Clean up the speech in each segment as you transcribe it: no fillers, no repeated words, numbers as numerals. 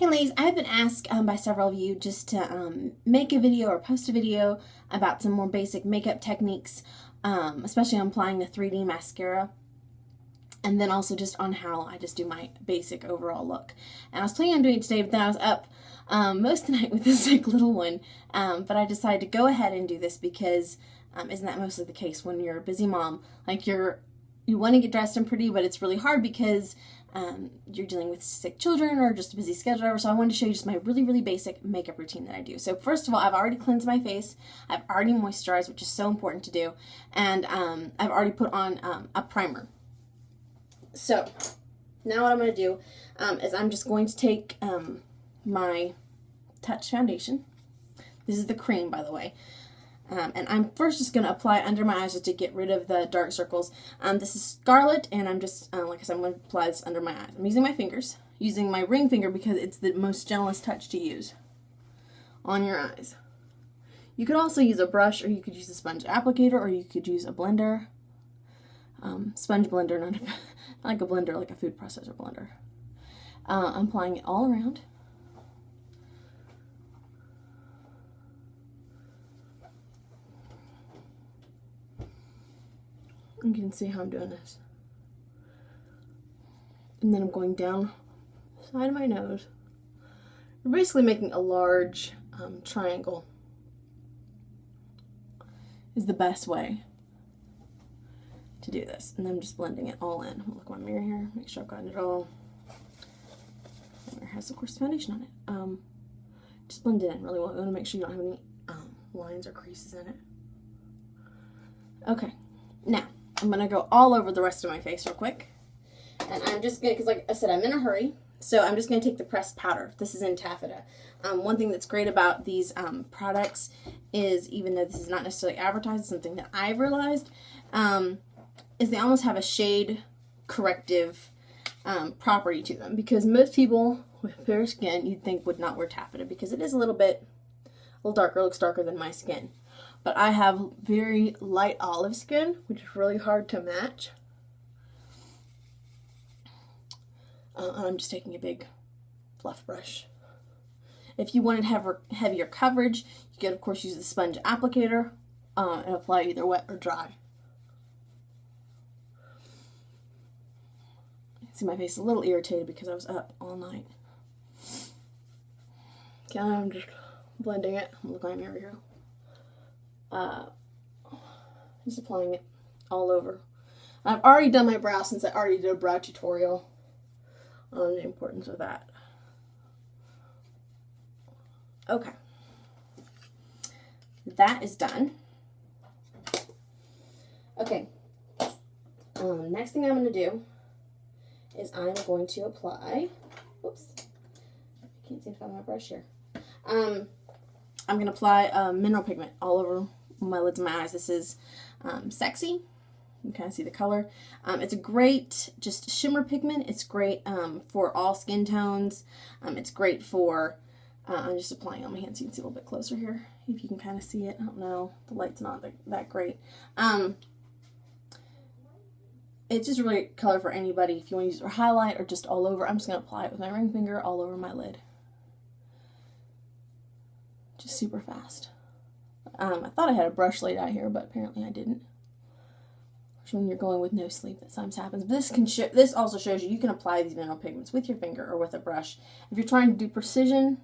Hey ladies, I've been asked by several of you just to make a video or post a video about some more basic makeup techniques, especially on applying the 3D mascara, and then also just on how I just do my basic overall look. And I was planning on doing it today, but then I was up most of the night with this sick little one, but I decided to go ahead and do this because isn't that mostly the case when you're a busy mom? Like you want to get dressed and pretty, but it's really hard because you're dealing with sick children or just a busy schedule. So I wanted to show you just my really, really basic makeup routine that I do. So first of all, I've already cleansed my face. I've already moisturized, which is so important to do. And I've already put on a primer. So now what I'm going to do is I'm just going to take my Touch foundation. This is the cream, by the way. And I'm first just going to apply under my eyes just to get rid of the dark circles. This is Scarlet, and I'm just, like I said, I'm going to apply this under my eyes. I'm using my fingers, using my ring finger because it's the most gentlest touch to use on your eyes. You could also use a brush, or you could use a sponge applicator, or you could use a blender. Sponge blender, not like a blender, like a food processor blender. I'm applying it all around. You can see how I'm doing this. And then I'm going down the side of my nose. We're basically making a large triangle is the best way to do this. And I'm just blending it all in. I'm gonna look at my mirror here, make sure I've gotten it all. My mirror has, of course, foundation on it. Just blend it in really well. You wanna make sure you don't have any lines or creases in it. Okay, now I'm going to go all over the rest of my face real quick. And I'm just going to, because like I said, I'm in a hurry. So I'm just going to take the pressed powder. This is in taffeta. One thing that's great about these products is, even though this is not necessarily advertised, something that I've realized, is they almost have a shade corrective property to them. Because most people with fair skin, you'd think, would not wear taffeta because it is a little darker, looks darker than my skin. But I have very light olive skin, which is really hard to match. And I'm just taking a big fluff brush. If you wanted to have heavier coverage, you could, of course, use the sponge applicator and apply either wet or dry. You can see my face is a little irritated because I was up all night. Okay, I'm just blending it. I'm looking at my mirror here. Just applying it all over. I've already done my brow since I already did a brow tutorial on the importance of that. Okay. That is done. Okay. Next thing I'm going to do is I'm going to apply, whoops, I can't seem to find my brush here. I'm going to apply mineral pigment all over my lids and my eyes. This is Sexy. You can kind of see the color. It's a great just shimmer pigment. It's great for all skin tones. It's great for, I'm just applying on my hands so you can see a little bit closer here, if you can kind of see it. I don't know, the light's not that great. It's just a really great color for anybody if you want to use it for highlight or just all over. I'm just going to apply it with my ring finger all over my lid. Just super fast. I thought I had a brush laid out here, but apparently I didn't. When you're going with no sleep, that sometimes happens. But this also shows you can apply these mineral pigments with your finger or with a brush. If you're trying to do precision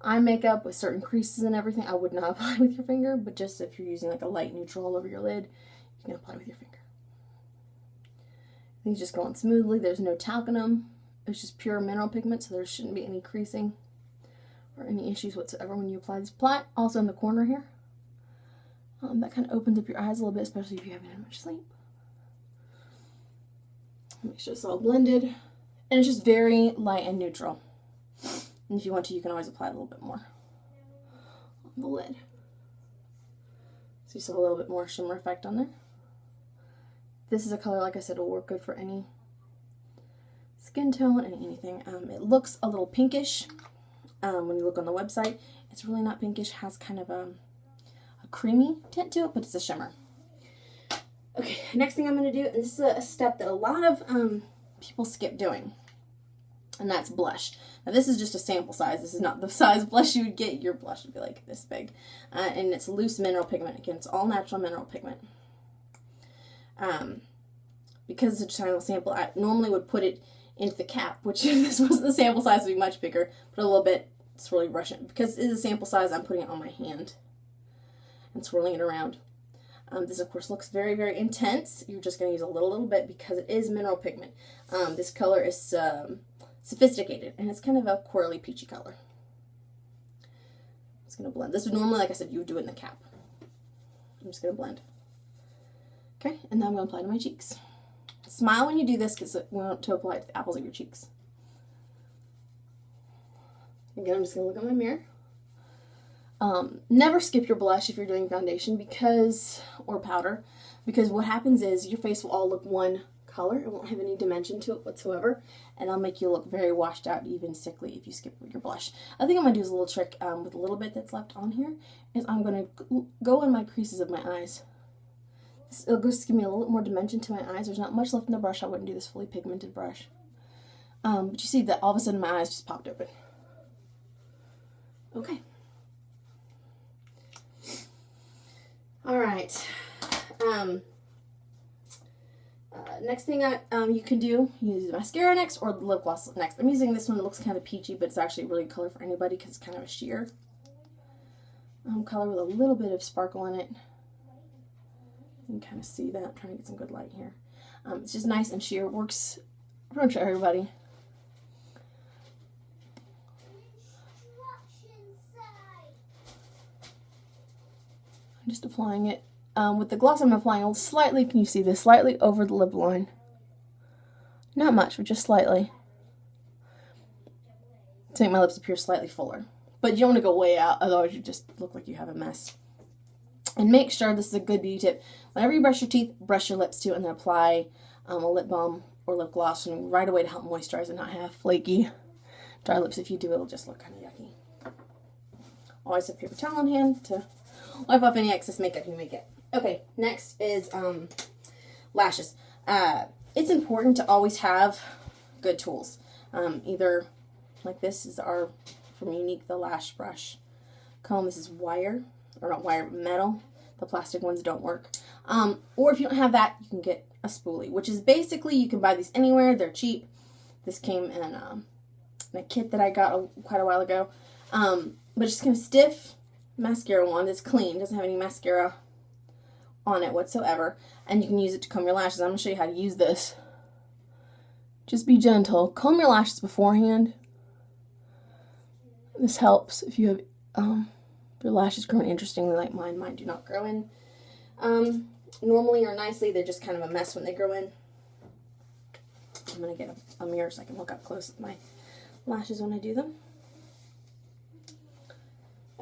eye makeup with certain creases and everything, I would not apply with your finger. But just if you're using like a light neutral all over your lid, you can apply with your finger. These just go on smoothly. There's no talc in them. It's just pure mineral pigment, so there shouldn't be any creasing or any issues whatsoever when you apply this. Apply also in the corner here. That kind of opens up your eyes a little bit, especially if you haven't had much sleep. Make sure it's all blended. And it's just very light and neutral. And if you want to, you can always apply a little bit more on the lid. So you still have a little bit more shimmer effect on there. This is a color, like I said, will work good for any skin tone and anything. It looks a little pinkish when you look on the website. It's really not pinkish. It has kind of a creamy tint to it, but it's a shimmer. Okay, next thing I'm going to do, and this is a step that a lot of people skip doing. and that's blush. Now this is just a sample size. This is not the size blush you would get. Your blush would be like this big. And it's loose mineral pigment. Again, it's all natural mineral pigment. Because it's a tiny little sample, I normally would put it into the cap, which if this wasn't the sample size, would be much bigger. Put a little bit, swirly brush it. Because it is a sample size, I'm putting it on my hand and swirling it around. This, of course, looks very, very intense. You're just going to use a little bit because it is mineral pigment. This color is sophisticated, and it's kind of a corally peachy color. I'm just going to blend. This would normally, like I said, you would do it in the cap. I'm just going to blend. Okay, and now I'm going to apply to my cheeks. Smile when you do this because we want to apply it to the apples of your cheeks. Again, I'm just going to look at my mirror. Never skip your blush if you're doing foundation or powder, because what happens is your face will all look one color. It won't have any dimension to it whatsoever, and it'll make you look very washed out, even sickly, if you skip your blush. I think I'm going to do a little trick with a little bit that's left on here, is I'm going to go in my creases of my eyes. It'll just give me a little more dimension to my eyes. There's not much left in the brush. I wouldn't do this fully pigmented brush. But you see that all of a sudden my eyes just popped open. Okay. All right. Next thing you can do, use the mascara next or the lip gloss next. I'm using this one. It looks kind of peachy, but it's actually a really good color for anybody because it's kind of a sheer color with a little bit of sparkle in it. You can kind of see that. I'm trying to get some good light here. It's just nice and sheer. It works pretty much for everybody. I'm just applying it. With the gloss, I'm applying slightly, can you see this, slightly over the lip line. Not much, but just slightly. To make my lips appear slightly fuller. But you don't want to go way out, otherwise you just look like you have a mess. And make sure, this is a good beauty tip, whenever you brush your teeth, brush your lips too, and then apply a lip balm or lip gloss right away to help moisturize and not have flaky, dry lips. If you do, it'll just look kind of yucky. Always have a paper towel on hand to wipe off any excess makeup you may get. Okay, next is lashes. It's important to always have good tools. Either like this is from Unique, the lash brush comb. This is wire, or not wire, but metal. The plastic ones don't work. Or if you don't have that, you can get a spoolie, which is basically, you can buy these anywhere. They're cheap. This came in a kit that I got quite a while ago. But it's just kind of stiff mascara wand. It's clean, doesn't have any mascara on it whatsoever, and you can use it to comb your lashes. I'm going to show you how to use this. Just be gentle. Comb your lashes beforehand. This helps if you have your lashes growing interestingly like mine. Mine do not grow in normally or nicely. They're just kind of a mess when they grow in. I'm going to get a mirror so I can look up close at my lashes when I do them.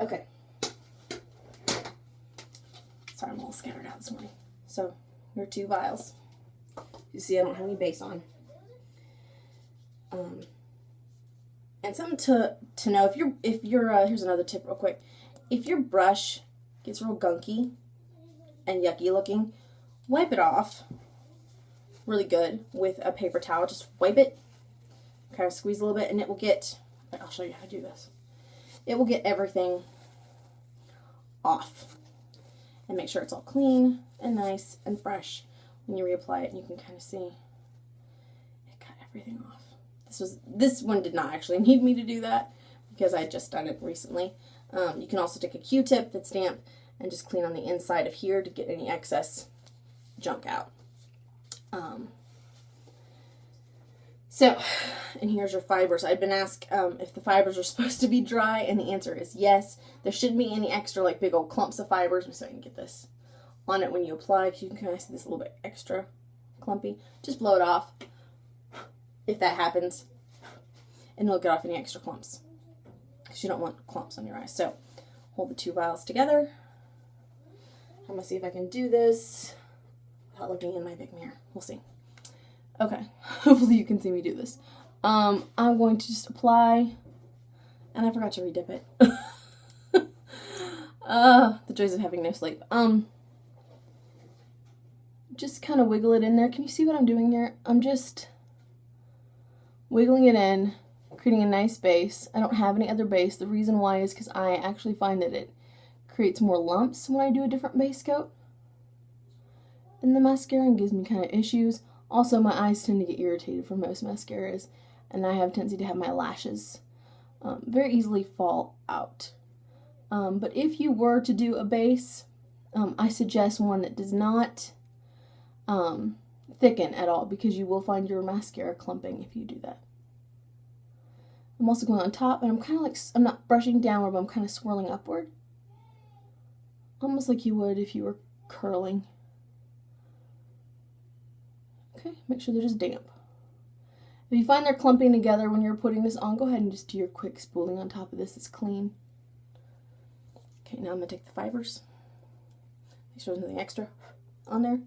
Okay. Sorry, I'm a little scattered out this morning. So, here are 2 vials. You see I don't have any base on. And something to know, if you're here's another tip real quick. If your brush gets real gunky and yucky looking, wipe it off really good with a paper towel. Just wipe it, kind of squeeze a little bit, and it will get, I'll show you how to do this. It will get everything off. And make sure it's all clean and nice and fresh when you reapply it, and you can kind of see it cut everything off. This one did not actually need me to do that because I had just done it recently. You can also take a Q-tip that's damp and just clean on the inside of here to get any excess junk out. And here's your fibers. I've been asked if the fibers are supposed to be dry, and the answer is yes. There shouldn't be any extra like big old clumps of fibers. So I can get this on it when you apply, because you can kind of see this a little bit extra clumpy. Just blow it off if that happens, and it'll get off any extra clumps, because you don't want clumps on your eyes. So hold the 2 vials together. I'm going to see if I can do this without looking in my big mirror. We'll see. Okay, hopefully you can see me do this. I'm going to just apply, and I forgot to redip it. The joys of having no sleep. Just kind of wiggle it in there. Can you see what I'm doing here? I'm just wiggling it in, creating a nice base. I don't have any other base. The reason why is because I actually find that it creates more lumps when I do a different base coat in the mascara and gives me kind of issues. Also, my eyes tend to get irritated from most mascaras, and I have a tendency to have my lashes very easily fall out. But if you were to do a base, I suggest one that does not thicken at all, because you will find your mascara clumping if you do that. I'm also going on top, and I'm kind of like, I'm not brushing downward, but I'm kind of swirling upward. Almost like you would if you were curling. Okay, make sure they're just damp. If you find they're clumping together when you're putting this on, go ahead and just do your quick spooling on top of this. It's clean. Okay, now I'm going to take the fibers. Make sure there's nothing extra on there.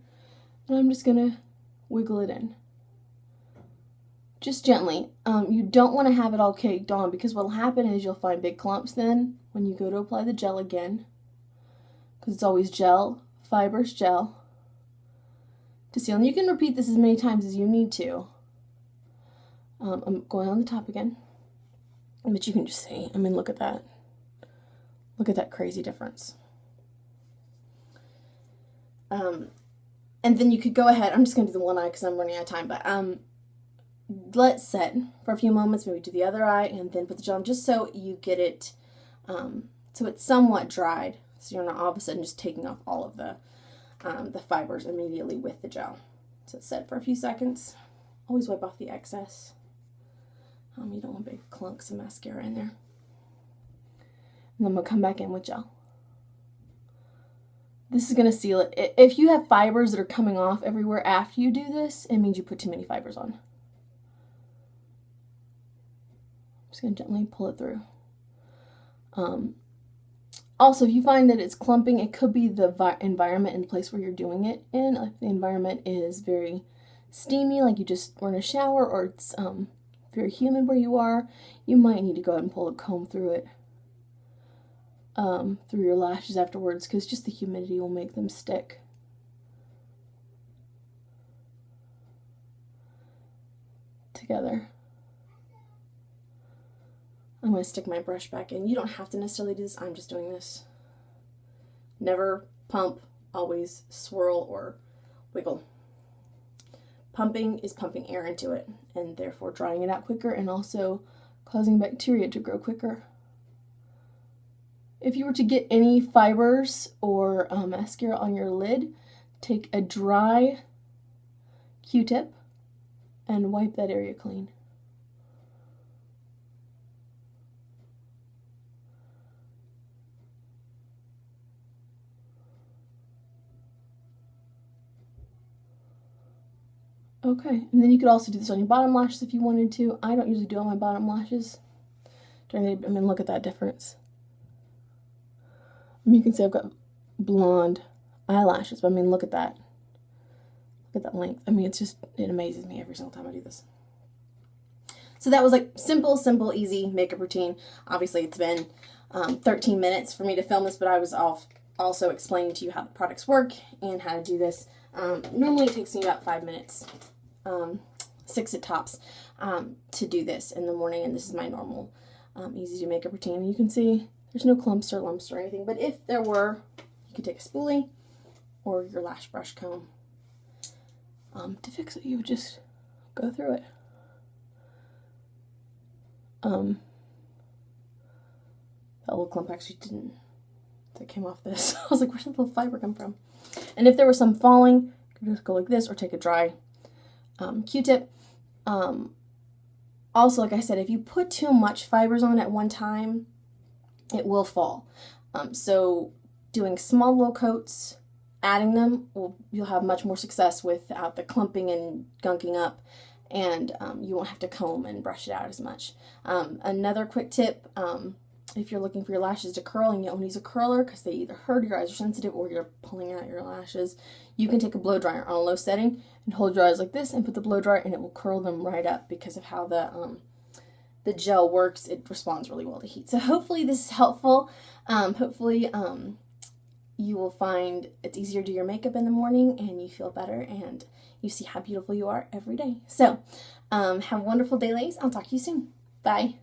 And I'm just going to wiggle it in. Just gently. You don't want to have it all caked on, because what will happen is you'll find big clumps then when you go to apply the gel again. Because it's always gel, fibers, gel. To seal. And you can repeat this as many times as you need to. I'm going on the top again. But you can just see, I mean, look at that. Look at that crazy difference. And then you could go ahead, I'm just going to do the one eye because I'm running out of time, but let set for a few moments, maybe do the other eye, and then put the gel on, just so you get it, so it's somewhat dried, so you're not all of a sudden just taking off all of the fibers immediately with the gel. So it's set for a few seconds. Always wipe off the excess. You don't want big clunks of mascara in there. And then we'll come back in with gel. This is going to seal it. If you have fibers that are coming off everywhere after you do this, it means you put too many fibers on. I'm just going to gently pull it through. Also, if you find that it's clumping, it could be the environment and the place where you're doing it in. If the environment is very steamy, like you just were in a shower, or it's very humid where you are, you might need to go ahead and pull a comb through it, through your lashes afterwards, because just the humidity will make them stick. Together. I'm going to stick my brush back in. You don't have to necessarily do this. I'm just doing this. Never pump, always swirl or wiggle. Pumping is pumping air into it, and therefore drying it out quicker and also causing bacteria to grow quicker. If you were to get any fibers or mascara on your lid, take a dry Q-tip and wipe that area clean. Okay, and then you could also do this on your bottom lashes if you wanted to. I don't usually do it on my bottom lashes. I mean, look at that difference. I mean, you can see I've got blonde eyelashes, but I mean, look at that. Look at that length. I mean, it amazes me every single time I do this. So that was like simple, easy makeup routine. Obviously, it's been 13 minutes for me to film this, but I was also explaining to you how the products work and how to do this. Normally it takes me about 5 minutes, 6 at tops, to do this in the morning, and this is my normal easy to makeup routine. And you can see there's no clumps or lumps or anything, but if there were, you could take a spoolie or your lash brush comb to fix it. You would just go through it. That little clump actually didn't, that came off this. I was like, where did the little fiber come from? And if there was some falling, you could just go like this or take a dry Q-tip. Also, like I said, if you put too much fibers on at one time, it will fall. So doing small little coats, adding them, you'll have much more success without the clumping and gunking up, and you won't have to comb and brush it out as much. Another quick tip, if you're looking for your lashes to curl and you don't use a curler because they either hurt, your eyes are sensitive, or you're pulling out your lashes, you can take a blow dryer on a low setting and hold your eyes like this and put the blow dryer, and it will curl them right up because of how the gel works. It responds really well to heat. So hopefully this is helpful. Hopefully you will find it's easier to do your makeup in the morning and you feel better. And you see how beautiful you are every day. So have a wonderful day, ladies. I'll talk to you soon. Bye.